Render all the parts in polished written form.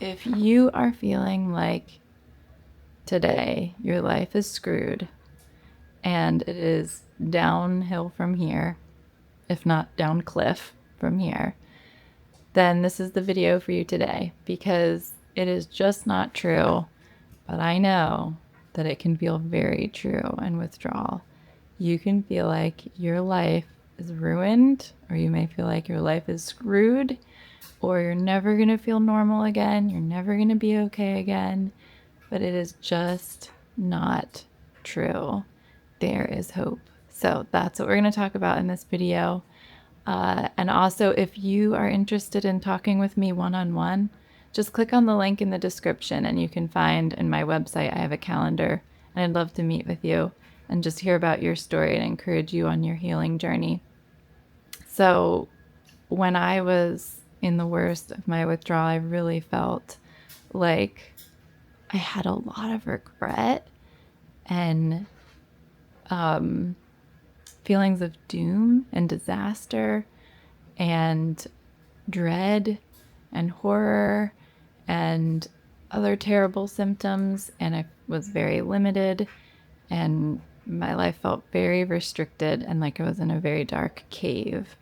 If you are feeling like today your life is screwed and it is downhill from here, if not down cliff from here, then this is the video for you today, because it is just not true. But I know that it can feel very true in withdrawal. You can feel like your life is ruined, or you may feel like your life is screwed, or you're never going to feel normal again. You're never going to be okay again. But it is just not true. There is hope. So that's what we're going to talk about in this video. And also, if you are interested in talking with me one-on-one, just click on the link in the description and you can find in my website, I have a calendar, and I'd love to meet with you and just hear about your story and encourage you on your healing journey. So when I was in the worst of my withdrawal, I really felt like I had a lot of regret and feelings of doom and disaster and dread and horror and other terrible symptoms. And I was very limited, and my life felt very restricted and like I was in a very dark cave.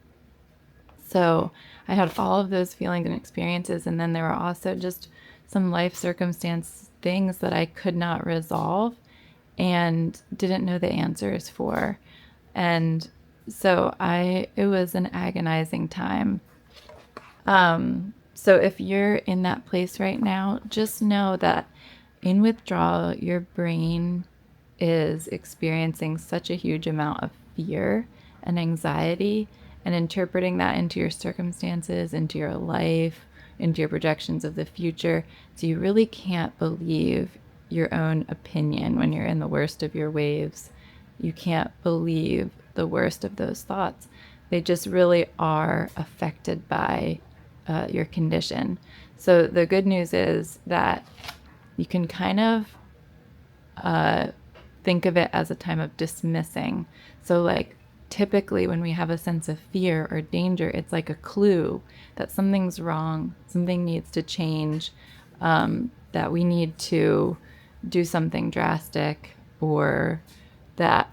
So I had all of those feelings and experiences. And then there were also just some life circumstance things that I could not resolve and didn't know the answers for. And so it was an agonizing time. So if you're in that place right now, just know that in withdrawal, your brain is experiencing such a huge amount of fear and anxiety, and interpreting that into your circumstances, into your life, into your projections of the future. So you really can't believe your own opinion when you're in the worst of your waves. You can't believe the worst of those thoughts. They just really are affected by your condition. So the good news is that you can kind of think of it as a time of dismissing. So like typically when we have a sense of fear or danger, it's like a clue that something's wrong, something needs to change, that we need to do something drastic, or that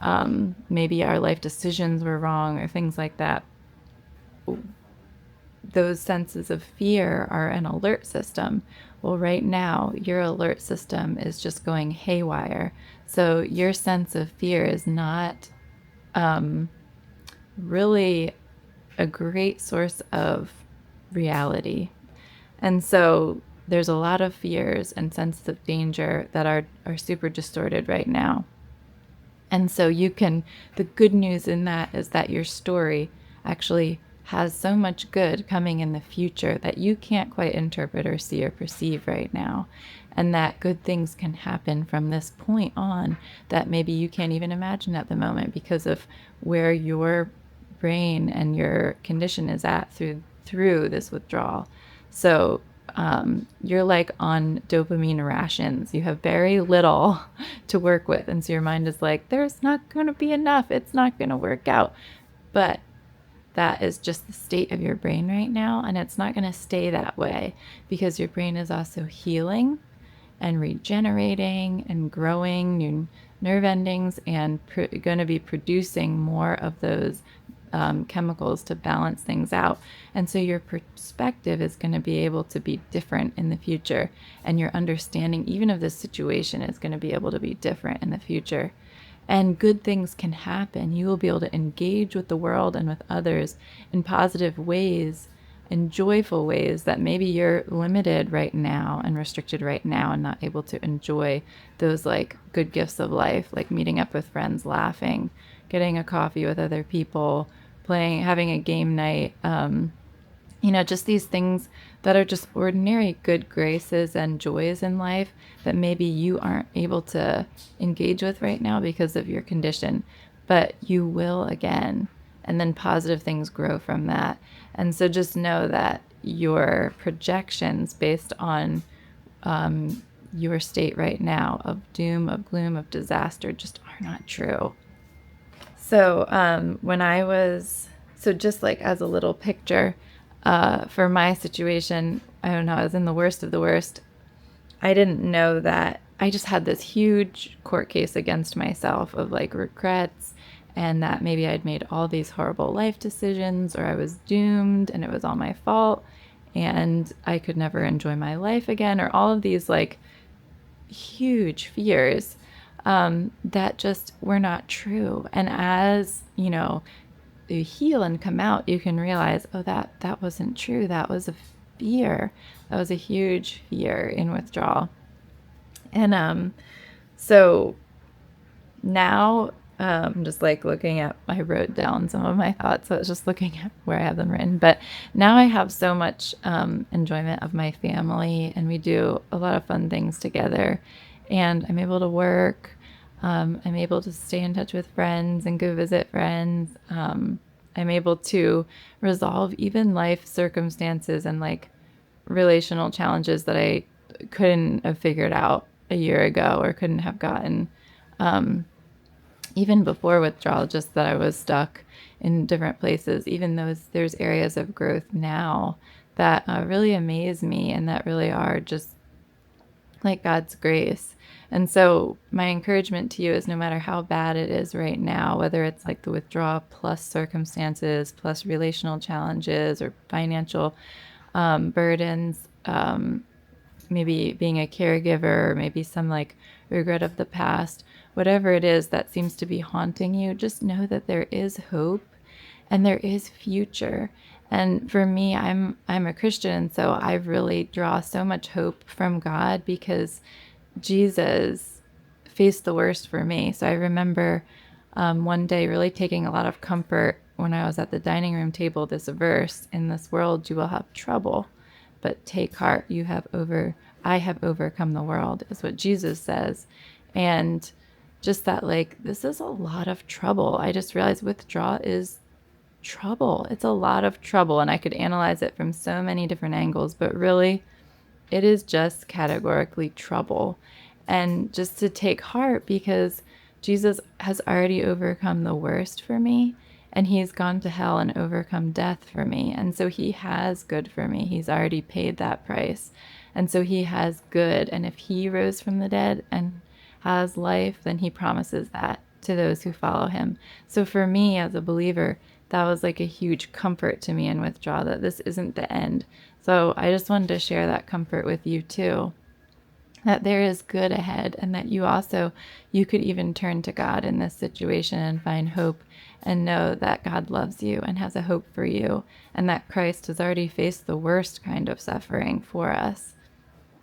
maybe our life decisions were wrong or things like that. Those senses of fear are an alert system. Well, right now, your alert system is just going haywire. So your sense of fear is not really a great source of reality. And so there's a lot of fears and senses of danger that are super distorted right now. And so the good news in that is that your story actually has so much good coming in the future that you can't quite interpret or see or perceive right now. And that good things can happen from this point on that maybe you can't even imagine at the moment because of where your brain and your condition is at through this withdrawal. So you're like on dopamine rations. You have very little to work with. And so your mind is like, there's not going to be enough. It's not going to work out. But that is just the state of your brain right now. And it's not going to stay that way, because your brain is also healing and regenerating and growing new nerve endings and going to be producing more of those chemicals to balance things out. And so your perspective is going to be able to be different in the future. And your understanding even of this situation is going to be able to be different in the future. And good things can happen. You will be able to engage with the world and with others in positive ways, in joyful ways that maybe you're limited right now and restricted right now and not able to enjoy those like good gifts of life, like meeting up with friends, laughing, getting a coffee with other people, playing, having a game night, just these things that are just ordinary good graces and joys in life that maybe you aren't able to engage with right now because of your condition, but you will again. And then positive things grow from that. And so just know that your projections based on your state right now of doom, of gloom, of disaster just are not true. So just like as a little picture, for my situation, I don't know, I was in the worst of the worst. I didn't know that I just had this huge court case against myself of like regrets, and that maybe I'd made all these horrible life decisions, or I was doomed and it was all my fault and I could never enjoy my life again, or all of these like huge fears that just were not true. And as you heal and come out, you can realize, oh, that wasn't true. That was a fear. That was a huge fear in withdrawal. And so now I'm just like looking at, I wrote down some of my thoughts. So I was just looking at where I have them written. But now I have so much enjoyment of my family, and we do a lot of fun things together. And I'm able to work. I'm able to stay in touch with friends and go visit friends. I'm able to resolve even life circumstances and like relational challenges that I couldn't have figured out a year ago or couldn't have gotten even before withdrawal, just that I was stuck in different places. Even there's areas of growth now that really amaze me and that really are just like God's grace. And so my encouragement to you is, no matter how bad it is right now, whether it's like the withdrawal plus circumstances, plus relational challenges or financial burdens, maybe being a caregiver, or maybe some like regret of the past, whatever it is that seems to be haunting you, just know that there is hope and there is future. And for me, I'm a Christian, so I really draw so much hope from God because Jesus faced the worst for me. So I remember one day really taking a lot of comfort when I was at the dining room table, this verse, "In this world you will have trouble, but take heart, I have overcome the world," is what Jesus says. And just that, like, this is a lot of trouble. I just realized withdrawal is trouble. It's a lot of trouble. And I could analyze it from so many different angles, but really it is just categorically trouble. And just to take heart, because Jesus has already overcome the worst for me, and he's gone to hell and overcome death for me. And so he has good for me. He's already paid that price. And so he has good. And if he rose from the dead and has life, then he promises that to those who follow him. So for me as a believer, that was like a huge comfort to me in withdrawal, that this isn't the end. So I just wanted to share that comfort with you too, that there is good ahead, and that you could even turn to God in this situation and find hope and know that God loves you and has a hope for you, and that Christ has already faced the worst kind of suffering for us.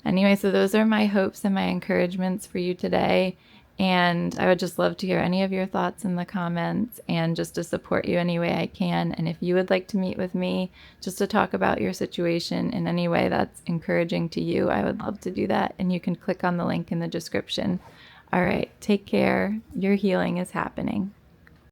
Anyway, so those are my hopes and my encouragements for you today. And I would just love to hear any of your thoughts in the comments, and just to support you any way I can. And if you would like to meet with me just to talk about your situation in any way that's encouraging to you, I would love to do that. And you can click on the link in the description. All right, take care. Your healing is happening.